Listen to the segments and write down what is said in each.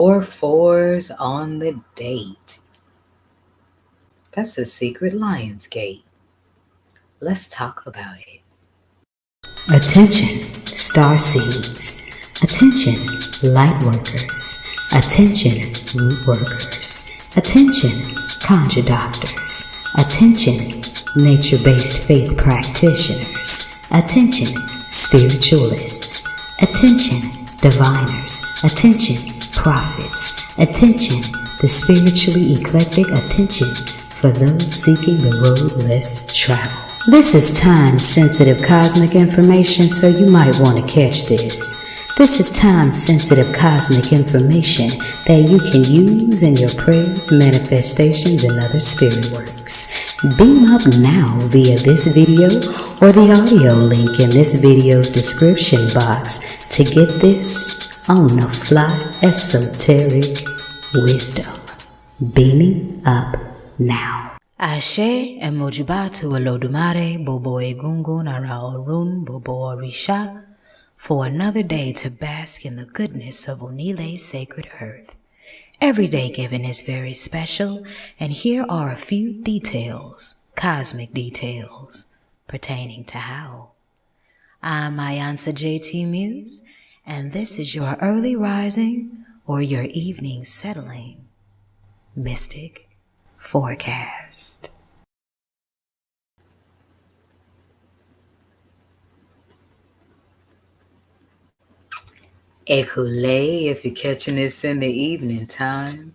Four fours on the date. That's a secret lion's gate. Let's talk about it. Attention, star seeds. Attention, light workers. Attention, root workers. Attention, conjure doctors. Attention, nature-based faith practitioners. Attention, spiritualists. Attention, diviners. Attention, prophets. Attention, the spiritually eclectic. Attention for those seeking the road less traveled. This is time-sensitive cosmic information, so you might want to catch this. This is time-sensitive cosmic information that you can use in your prayers, manifestations, and other spirit works. Beam up now via this video or the audio link in this video's description box to get this on-the-fly esoteric wisdom. Beaming up now. Ashe emojibatu Olodumare Bobo Egungun Ara Orun Bobo Orisha for another day to bask in the goodness of Onile's sacred earth. Every day given is very special, and here are a few details, cosmic details, pertaining to how. I'm iiiYansaje Muse, and this is your early rising or your evening settling mystic forecast. Ekule, if you're catching this in the evening time.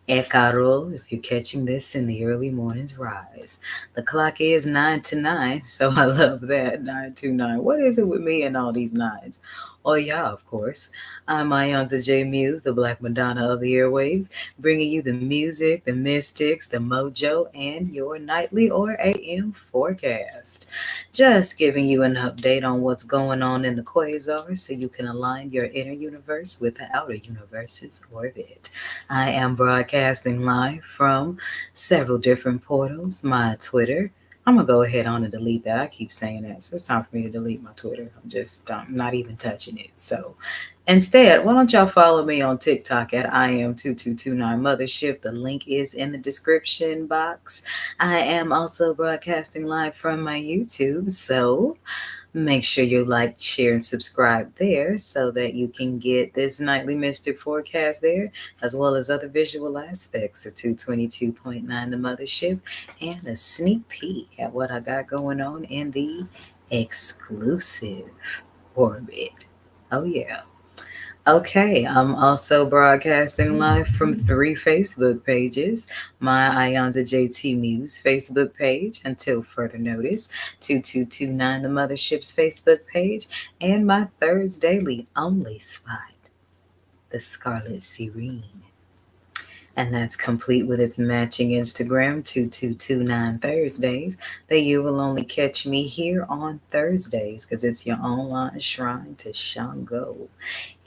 Ekaro, if you're catching this in the early morning's rise. The clock is 9 to 9, so I love that. 9 to 9. What is it with me and all these nines? Oh, yeah, of course. I'm iiiYansaje Muse, the Black Madonna of the airwaves, bringing you the music, the mystics, the mojo, and your nightly or AM forecast. Just giving you an update on what's going on in the quasars so you can align your inner universe with the outer universe's orbit. I am broadcasting live from several different portals. My Twitter, I'm going to go ahead on and delete that. I keep saying that, so it's time for me to delete my Twitter. I'm not even touching it. So instead, why don't y'all follow me on TikTok at iam2229 Mothership. The link is in the description box. I am also broadcasting live from my YouTube, so make sure you like, share, and subscribe there so that you can get this nightly mystic forecast there, as well as other visual aspects of 222.9 The Mothership, and a sneak peek at what I got going on in the exclusive Orbit. Oh, yeah. Okay, I'm also broadcasting live from 3 Facebook pages. My iiiYansaje Muse Facebook page, until further notice, 2229 The Mothership's Facebook page, and my Thursdaily only spot, the Scarlet Serene. And that's complete with its matching Instagram, 2229 Thursdays, that you will only catch me here on Thursdays because it's your online shrine to Shango.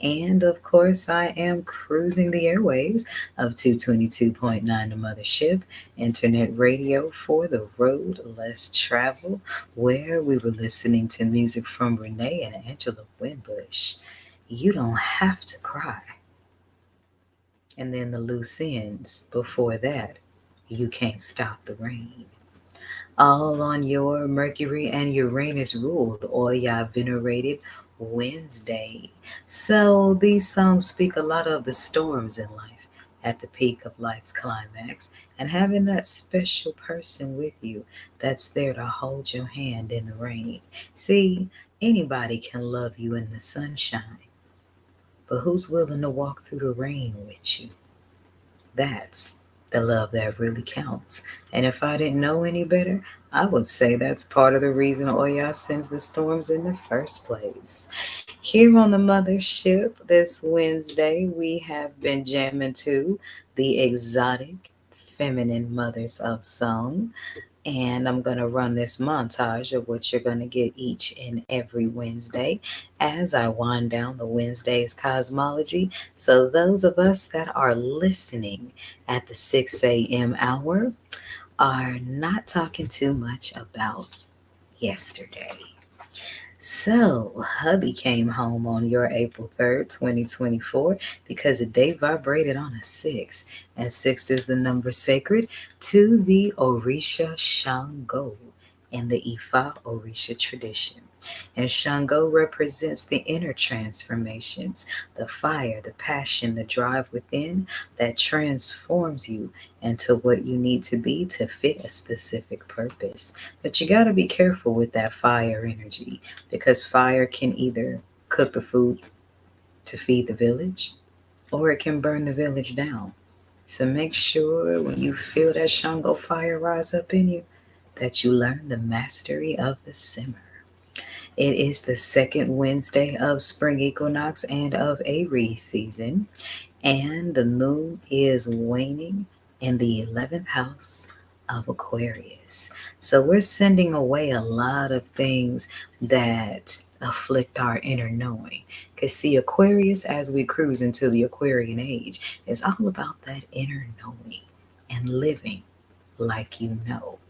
And of course, I am cruising the airwaves of 222.9 The Mothership, internet radio for the road less traveled, where we were listening to music from Renee and Angela Winbush. You don't have to cry. And then the loose ends before that. You can't stop the rain. All on your Mercury and Uranus ruled Oya venerated Wednesday. So these songs speak a lot of the storms in life at the peak of life's climax, and having that special person with you that's there to hold your hand in the rain. See, anybody can love you in the sunshine, but who's willing to walk through the rain with you? That's the love that really counts. And if I didn't know any better, I would say that's part of the reason Oya sends the storms in the first place. Here on the Mothership this Wednesday, we have been jamming to the exotic feminine mothers of song. And I'm going to run this montage of what you're going to get each and every Wednesday as I wind down the Wednesday's cosmology. So those of us that are listening at the 6 a.m. hour are not talking too much about yesterday. So, hubby came home on your April 3rd, 2024, because the day vibrated on a 6, and 6 is the number sacred to the Orisha Shango in the Ifa Orisha tradition. And Shango represents the inner transformations, the fire, the passion, the drive within that transforms you into what you need to be to fit a specific purpose. But you got to be careful with that fire energy, because fire can either cook the food to feed the village or it can burn the village down. So make sure when you feel that Shango fire rise up in you that you learn the mastery of the simmer. It is the second Wednesday of spring equinox and of Aries season, and the moon is waning in the 11th house of Aquarius. So we're sending away a lot of things that afflict our inner knowing. Because, see, Aquarius, as we cruise into the Aquarian age, is all about that inner knowing and living like you know.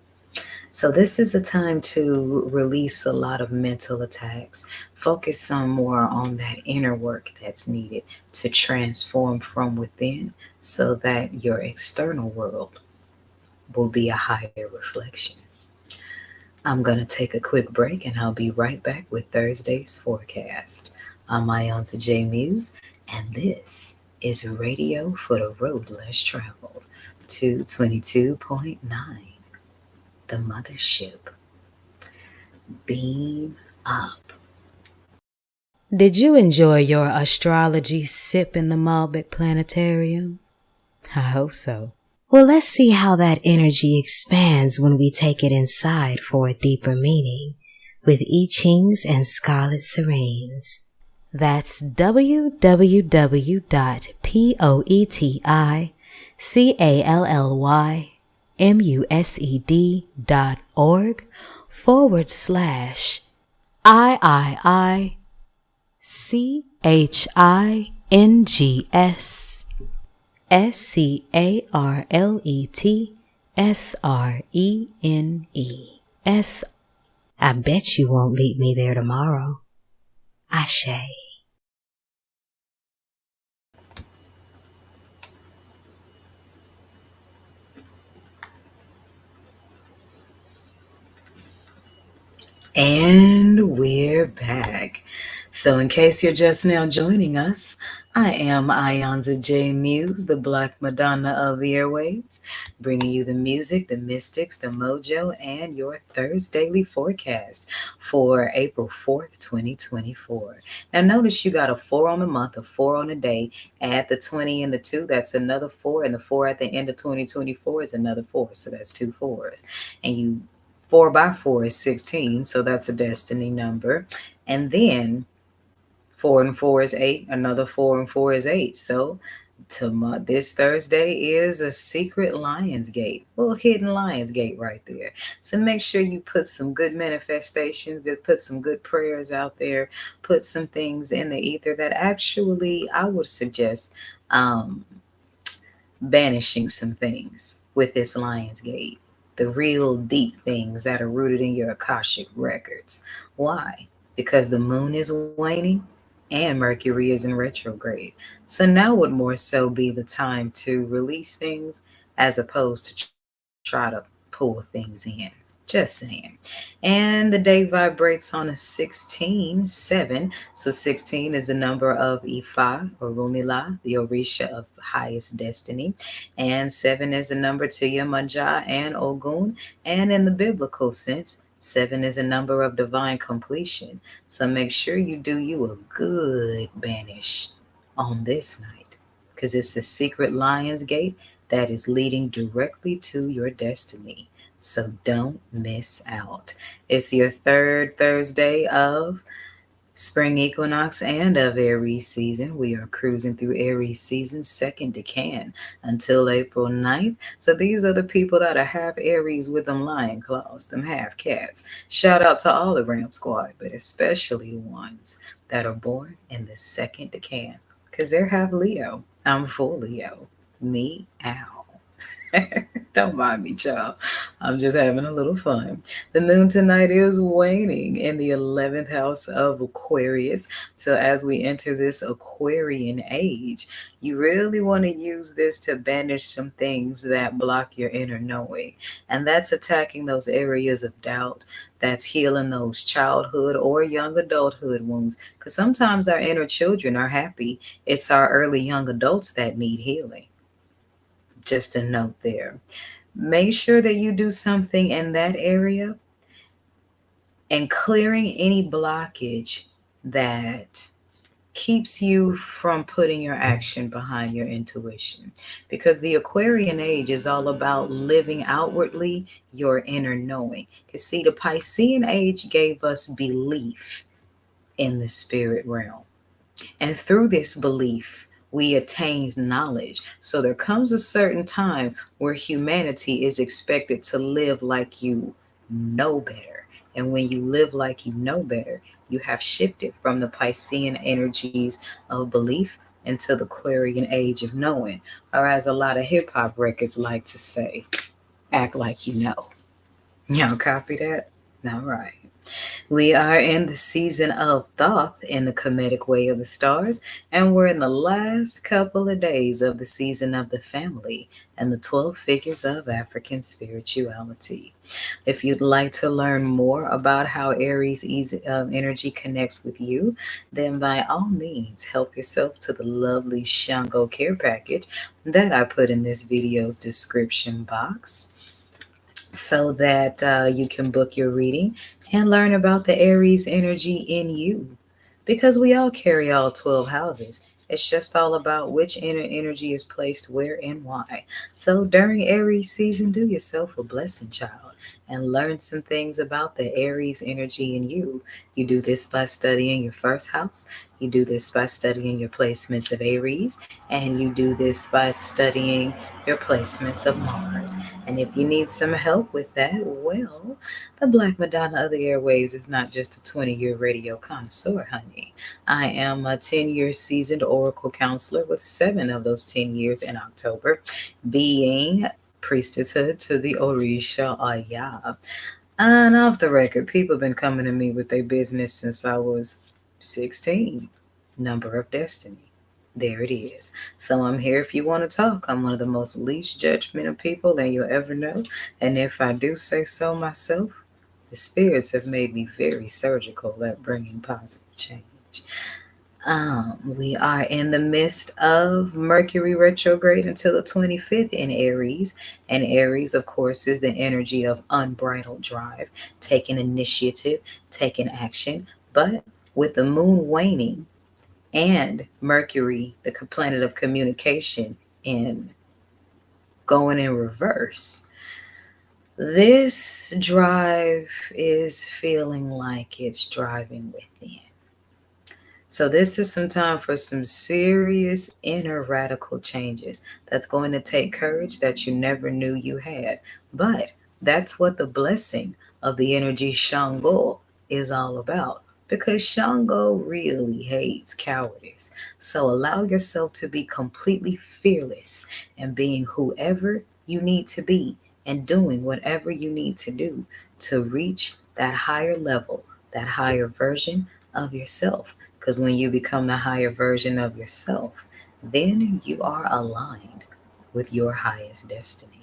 So, this is the time to release a lot of mental attacks, focus some more on that inner work that's needed to transform from within so that your external world will be a higher reflection. I'm going to take a quick break and I'll be right back with Thursday's forecast. I'm iiiYansaje Muse, and this is Radio for the Road Less Traveled, 222.9, the Mothership. Beam up. Did you enjoy your astrology sip in the Malbec Planetarium? I hope so. Well, let's see how that energy expands when we take it inside for a deeper meaning with I Chings and Scarlet Serenes. That's www.peoitiChingScarletsRenes. I bet you won't meet me there tomorrow. Ashe. And we're back. So, in case you're just now joining us, I am iiiYansaje Muse, the Black Madonna of the airwaves, bringing you the music, the mystics, the mojo, and your Thursdaily forecast for April 4th, 2024. Now, notice you got a 4 on the month, a 4 on the day. Add the 20 and the 2, that's another 4, and the 4 at the end of 2024 is another 4, so that's 2 4s. And you 4 by 4 is 16, so that's a destiny number. And then 4 and 4 is 8, another 4 and 4 is 8. So this Thursday is a secret lion's gate, little hidden lion's gate right there. So make sure you put some good manifestations, put some good prayers out there, put some things in the ether that actually I would suggest banishing some things with this lion's gate, the real deep things that are rooted in your Akashic records. Why? Because the moon is waning and Mercury is in retrograde. So now would more so be the time to release things as opposed to try to pull things in. Just saying. And the day vibrates on a 16-7. So 16 is the number of Ifa or Rumila, the Orisha of highest destiny. And 7 is the number to Yamaja and Ogun. And in the biblical sense, 7 is a number of divine completion. So make sure you do you a good banish on this night, because it's a secret lion's gate that is leading directly to your destiny. So don't miss out. It's your third Thursday of spring equinox and of Aries season. We are cruising through Aries season's second decan until April 9th. So these are the people that are half Aries with them lion claws, them half cats. Shout out to all the Ram Squad, but especially the ones that are born in the second decan, because they're half Leo. I'm full Leo. Me, ow. Don't mind me, child. I'm just having a little fun. The moon tonight is waning in the 11th house of Aquarius. So, as we enter this Aquarian age, you really want to use this to banish some things that block your inner knowing. And that's attacking those areas of doubt, that's healing those childhood or young adulthood wounds. Because sometimes our inner children are happy, it's our early young adults that need healing. Just a note there. Make sure that you do something in that area and clearing any blockage that keeps you from putting your action behind your intuition. Because the Aquarian age is all about living outwardly your inner knowing. Because, see, the Piscean age gave us belief in the spirit realm. And through this belief, we attained knowledge. So there comes a certain time where humanity is expected to live like you know better. And when you live like you know better, you have shifted from the Piscean energies of belief into the Aquarian age of knowing. Or as a lot of hip hop records like to say, act like you know. Y'all copy that? All right. We are in the season of Thoth in the Kemetic way of the stars, and we're in the last couple of days of the season of the family and the 12 figures of African spirituality. If you'd like to learn more about how Aries energy connects with you, then by all means help yourself to the lovely Shango care package that I put in this video's description box so that you can book your reading and learn about the Aries energy in you. Because we all carry all 12 houses. It's just all about which inner energy is placed where and why. So during Aries season, do yourself a blessing, child, and learn some things about the Aries energy in you. You do this by studying your first house. You do this by studying your placements of Aries, and you do this by studying your placements of Mars. And if you need some help with that, well, the Black Madonna of the Airwaves is not just a 20-year radio connoisseur, honey. I am a 10-year seasoned oracle counselor with 7 of those 10 years in October being priestesshood to the Orisha Aya. And off the record, people have been coming to me with their business since I was 16. Number of destiny. There it is. So I'm here if you want to talk. I'm one of the most least judgmental people that you'll ever know. And if I do say so myself, the spirits have made me very surgical at bringing positive change. We are in the midst of Mercury retrograde until the 25th in Aries. And Aries, of course, is the energy of unbridled drive, taking initiative, taking action. But with the moon waning and Mercury, the planet of communication, in going in reverse, this drive is feeling like it's driving within. So this is some time for some serious inner radical changes. That's going to take courage that you never knew you had. But that's what the blessing of the energy Shango is all about. Because Shango really hates cowardice. So allow yourself to be completely fearless and being whoever you need to be and doing whatever you need to do to reach that higher level, that higher version of yourself. Because when you become the higher version of yourself, then you are aligned with your highest destiny.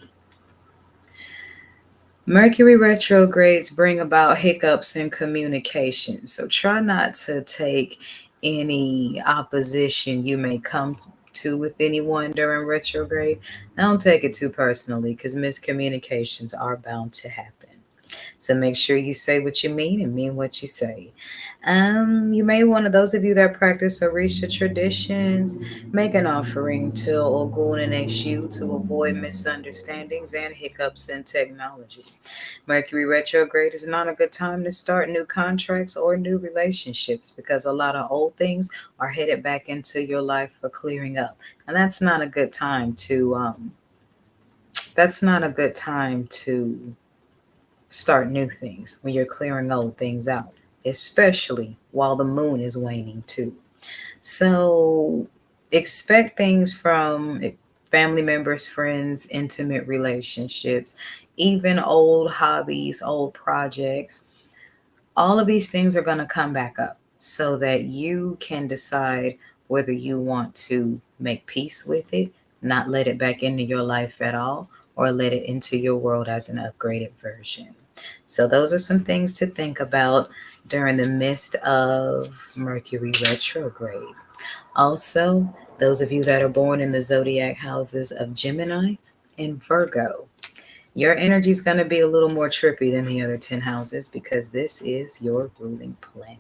Mercury retrogrades bring about hiccups in communication. So try not to take any opposition you may come to with anyone during retrograde. Don't take it too personally because miscommunications are bound to happen. So make sure you say what you mean and mean what you say. You may want to, those of you that practice Orisha traditions, make an offering to Ogun and Eshu to avoid misunderstandings and hiccups in technology. Mercury retrograde is not a good time to start new contracts or new relationships because a lot of old things are headed back into your life for clearing up. And that's not a good time to start new things when you're clearing old things out, especially while the moon is waning too. So expect things from family members, friends, intimate relationships, even old hobbies, old projects. All of these things are going to come back up so that you can decide whether you want to make peace with it, not let it back into your life at all, or let it into your world as an upgraded version. So, those are some things to think about during the midst of Mercury retrograde. Also, those of you that are born in the zodiac houses of Gemini and Virgo, your energy is going to be a little more trippy than the other 10 houses because this is your ruling planet.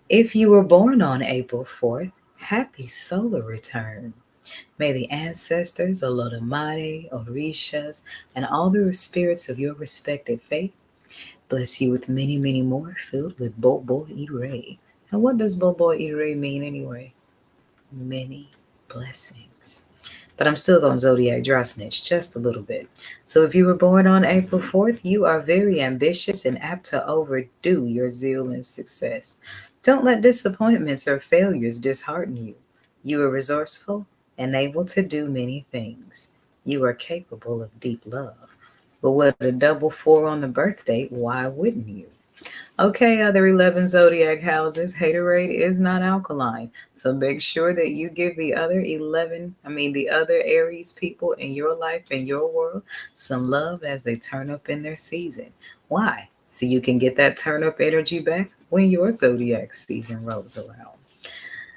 If you were born on April 4th, happy solar return. May the ancestors, Olodumare, Orishas, and all the spirits of your respective faith bless you with many, many more filled with Bobo Ire. And what does Bobo Ire mean anyway? Many blessings. But I'm still going zodiac dry snitch just a little bit. So if you were born on April 4th, you are very ambitious and apt to overdo your zeal and success. Don't let disappointments or failures dishearten you. You are resourceful and able to do many things. You are capable of deep love. But with a double four on the birth date, why wouldn't you? Okay, other 11 zodiac houses, haterade is not alkaline. So make sure that you give the other Aries people in your life and your world some love as they turn up in their season. Why? So you can get that turn up energy back when your zodiac season rolls around.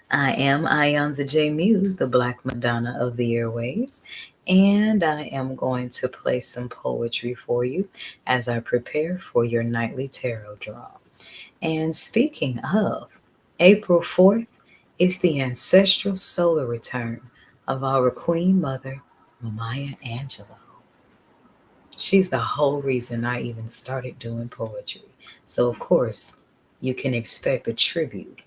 I am iiYansaje Muse, the Black Madonna of the airwaves, and I am going to play some poetry for you as I prepare for your nightly tarot draw. And speaking of, April 4th is the ancestral solar return of our Queen Mother, Maya Angelou. She's the whole reason I even started doing poetry. So, of course, you can expect a tribute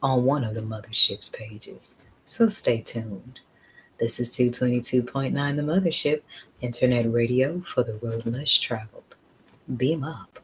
on one of the Mothership's pages. So, stay tuned. This is 222.9 The Mothership, internet radio for the road less traveled. Beam up.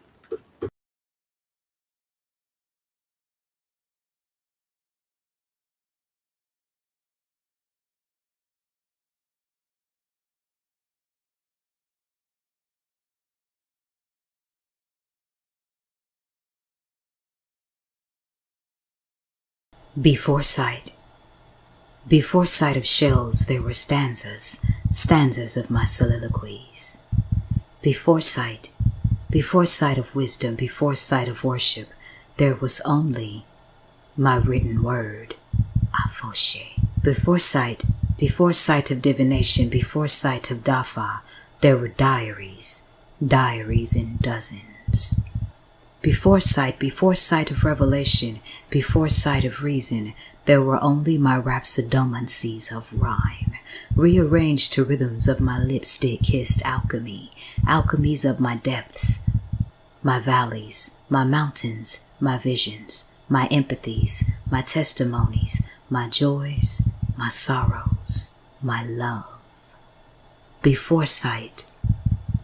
Before sight. Before sight of shells there were stanzas, stanzas of my soliloquies. Before sight of wisdom, before sight of worship, there was only my written word, Afoshe. Before sight of divination, before sight of Dafa, there were diaries, diaries in dozens. Before sight of revelation, before sight of reason, there were only my rhapsodomancies of rhyme, rearranged to rhythms of my lipstick-kissed alchemy, alchemies of my depths, my valleys, my mountains, my visions, my empathies, my testimonies, my joys, my sorrows, my love. Before sight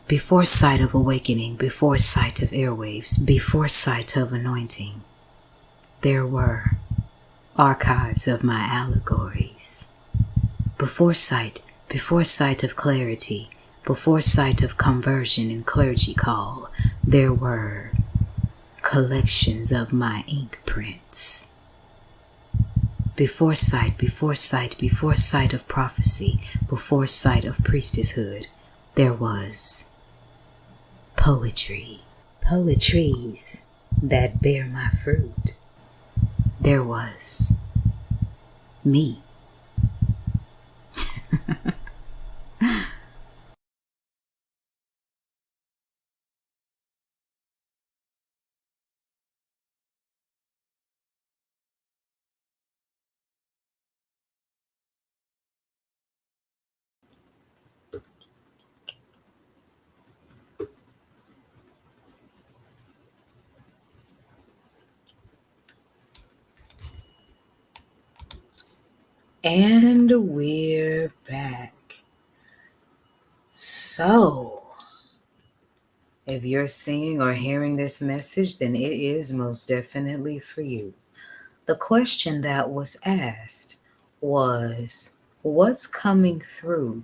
of awakening, before sight of airwaves, before sight of anointing, there were archives of my allegories. Before sight of clarity, before sight of conversion and clergy call, there were collections of my ink prints. Before sight of prophecy, before sight of priestesshood, there was poetry, poetries that bear my fruit. There was me. And we're back. So, if you're seeing or hearing this message, then it is most definitely for you. The question that was asked was, What's coming through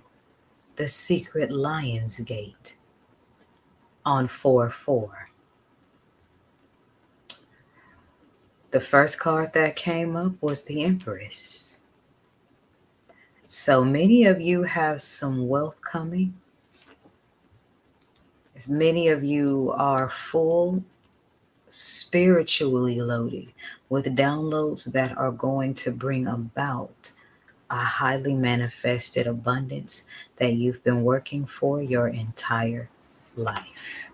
the secret lion's gate on 4-4? The first card that came up was the Empress. So many of you have some wealth coming. Many of you are full, spiritually loaded with downloads that are going to bring about a highly manifested abundance that you've been working for your entire life.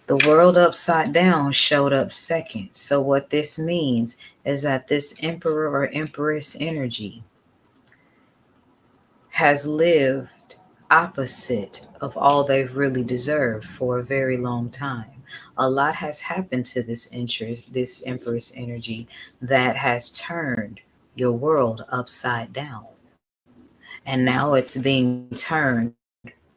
The world upside down showed up second. So, what this means is that this emperor or empress energy has lived opposite of all they've really deserved for a very long time. A lot has happened to this interest, this empress energy that has turned your world upside down. And now it's being turned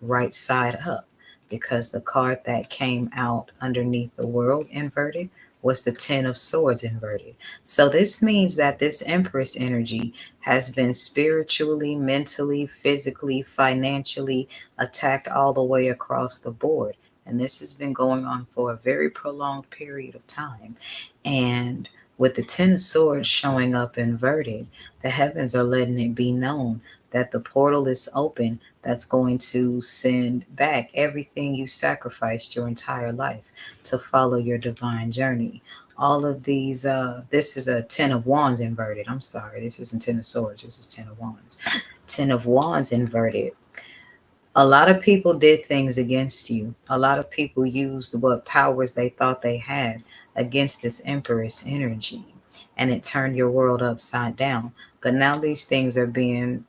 right side up because the card that came out underneath the world inverted was the 10 of swords inverted. So this means that this empress energy has been spiritually, mentally, physically, financially attacked all the way across the board. And this has been going on for a very prolonged period of time. And with the 10 of swords showing up inverted, the heavens are letting it be known that the portal is open that's going to send back everything you sacrificed your entire life to follow your divine journey. All of these, this is a 10 of wands inverted. I'm sorry, this isn't 10 of swords, this is 10 of wands. 10 of wands inverted. A lot of people did things against you. A lot of people used what powers they thought they had against this empress energy, and it turned your world upside down. But now these things are being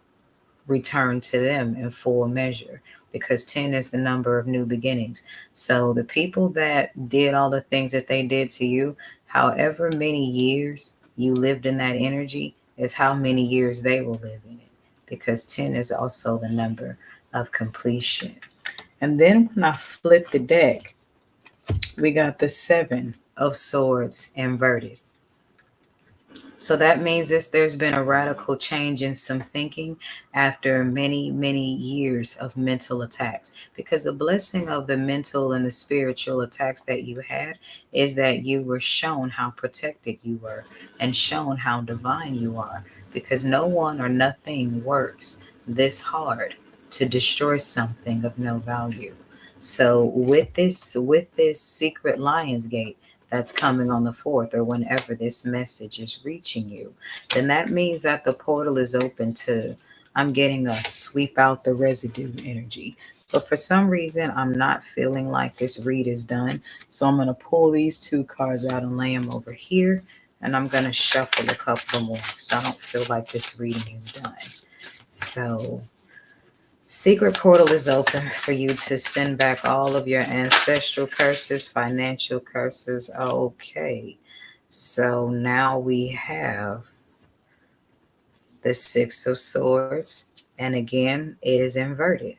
returned to them in full measure because 10 is the number of new beginnings. So the people that did all the things that they did to you, however many years you lived in that energy, is how many years they will live in it because 10 is also the number of completion. And then when I flip the deck, we got the 7 of swords inverted. So that means this there's been a radical change in some thinking after many, many years of mental attacks. Because the blessing of the mental and the spiritual attacks that you had is that you were shown how protected you were and shown how divine you are. Because no one or nothing works this hard to destroy something of no value. So with this secret lion's gate that's coming on the 4th or whenever this message is reaching you, then that means that the portal is open to, I'm getting a sweep out the residue energy. But for some reason, I'm not feeling like this read is done. So I'm going to pull these 2 cards out and lay them over here. And I'm going to shuffle a couple more because I don't feel like this reading is done. So secret portal is open for you to send back all of your ancestral curses, financial curses. Okay. So now we have the 6 of swords. And again, it is inverted.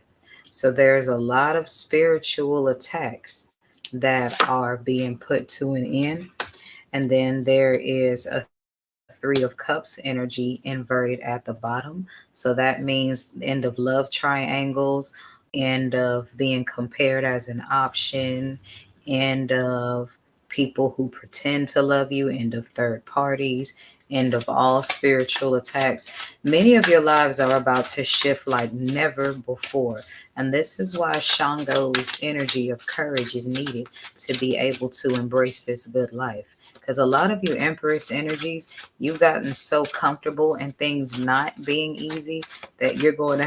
So there's a lot of spiritual attacks that are being put to an end. And then there is a 3 of cups energy inverted at the bottom. So that means end of love triangles, end of being compared as an option, end of people who pretend to love you, end of third parties, end of all spiritual attacks. Many of your lives are about to shift like never before. And this is why Shango's energy of courage is needed to be able to embrace this good life. Because a lot of you Empress energies, you've gotten so comfortable in things not being easy that you're going to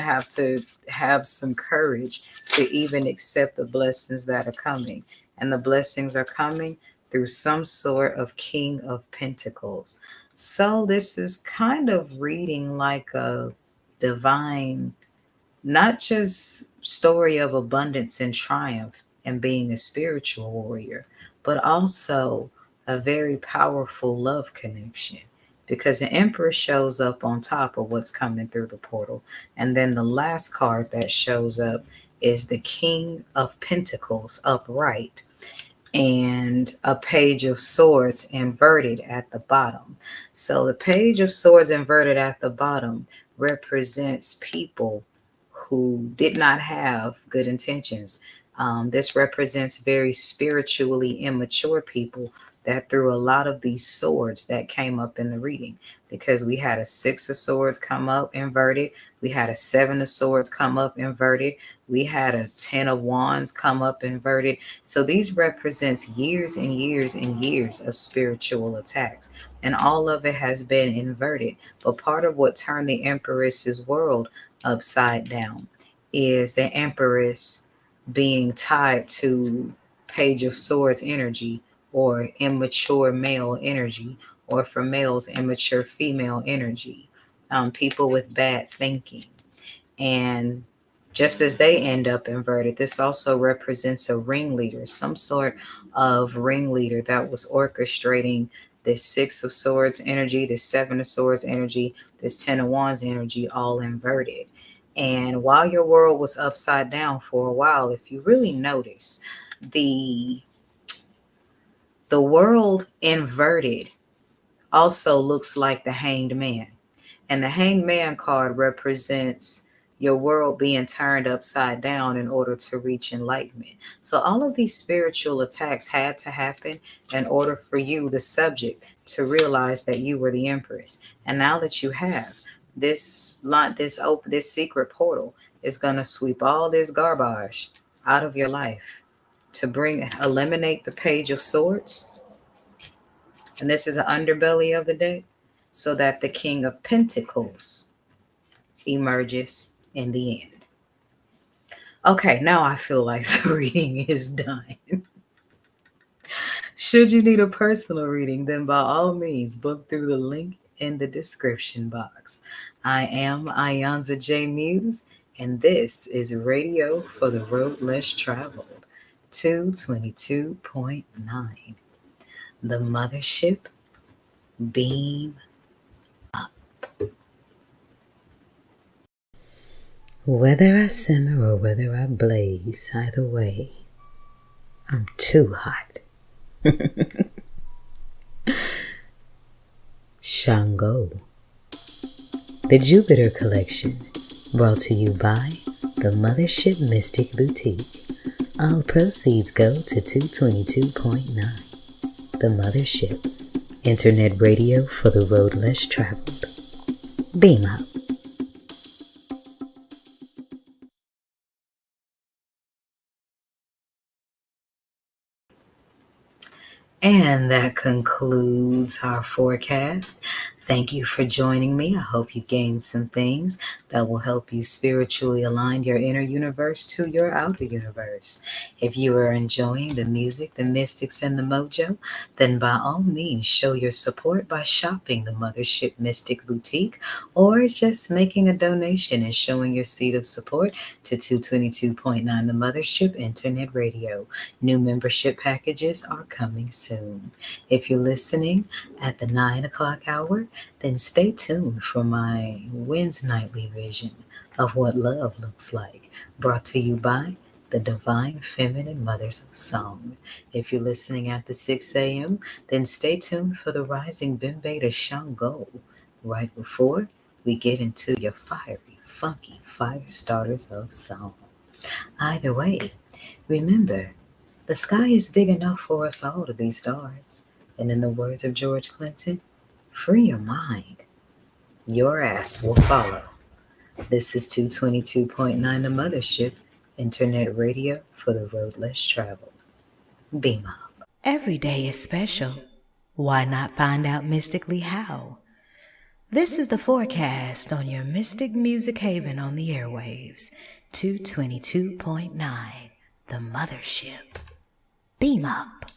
have some courage to even accept the blessings that are coming. And the blessings are coming through some sort of King of Pentacles. So this is kind of reading like a divine, not just story of abundance and triumph and being a spiritual warrior, but also a very powerful love connection because the Emperor shows up on top of what's coming through the portal. And then the last card that shows up is the King of Pentacles upright. and a page of swords inverted at the bottom. So the page of swords inverted at the bottom represents people who did not have good intentions. This represents very spiritually immature people that threw a lot of these swords that came up in the reading, because we had a six of swords come up inverted, we had a seven of swords come up inverted, we had a 10 of wands come up inverted. So these represents years and years and years of spiritual attacks, and all of it has been inverted. But part of what turned the Empress's world upside down is the Empress being tied to Page of Swords energy, or immature male energy, or for males, immature female energy, people with bad thinking. And just as they end up inverted, this also represents a ringleader, some sort of ringleader that was orchestrating this Six of Swords energy, this Seven of Swords energy, this Ten of Wands energy, all inverted. And while your world was upside down for a while, if you really notice, the the world inverted also looks like the Hanged Man. And the Hanged Man card represents your world being turned upside down in order to reach enlightenment. So all of these spiritual attacks had to happen in order for you, the subject, to realize that you were the Empress. And now that you have, this secret portal is going to sweep all this garbage out of your life to eliminate the Page of Swords. And this is an underbelly of the deck, so that the King of Pentacles emerges in the end. Okay, now I feel like the reading is done. Should you need a personal reading, then by all means, book through the link in the description box. I am iiiYansaje Muse, and this is Radio for the Road Less Traveled, 222.9. The Mothership, beam up. Whether I simmer or whether I blaze, either way, I'm too hot. Shango. The Jupiter Collection, brought to you by the Mothership Mystic Boutique. All proceeds go to 222.9. The Mothership, internet radio for the road less traveled. Beam up. And that concludes our forecast. Thank you for joining me. I hope you gained some things that will help you spiritually align your inner universe to your outer universe. If you are enjoying the music, the mystics, and the mojo, then by all means show your support by shopping the Mothership Mystic Boutique, or just making a donation and showing your seed of support to 222.9 The Mothership Internet Radio. New membership packages are coming soon. If you're listening at the 9 o'clock hour, then stay tuned for my Wednesday nightly vision of what love looks like, brought to you by the Divine Feminine Mothers of Song. If you're listening at the 6 a.m., then stay tuned for the Rising Bimbe to Shango, right before we get into your fiery, funky fire starters of song. Either way, remember, the sky is big enough for us all to be stars. And in the words of George Clinton, free your mind. Your ass will follow. This is 222.9 The Mothership, internet radio for the road less traveled. Beam up. Every day is special. Why not find out mystically how? This is the forecast on your Mystic Music Haven on the airwaves, 222.9 The Mothership. Beam up.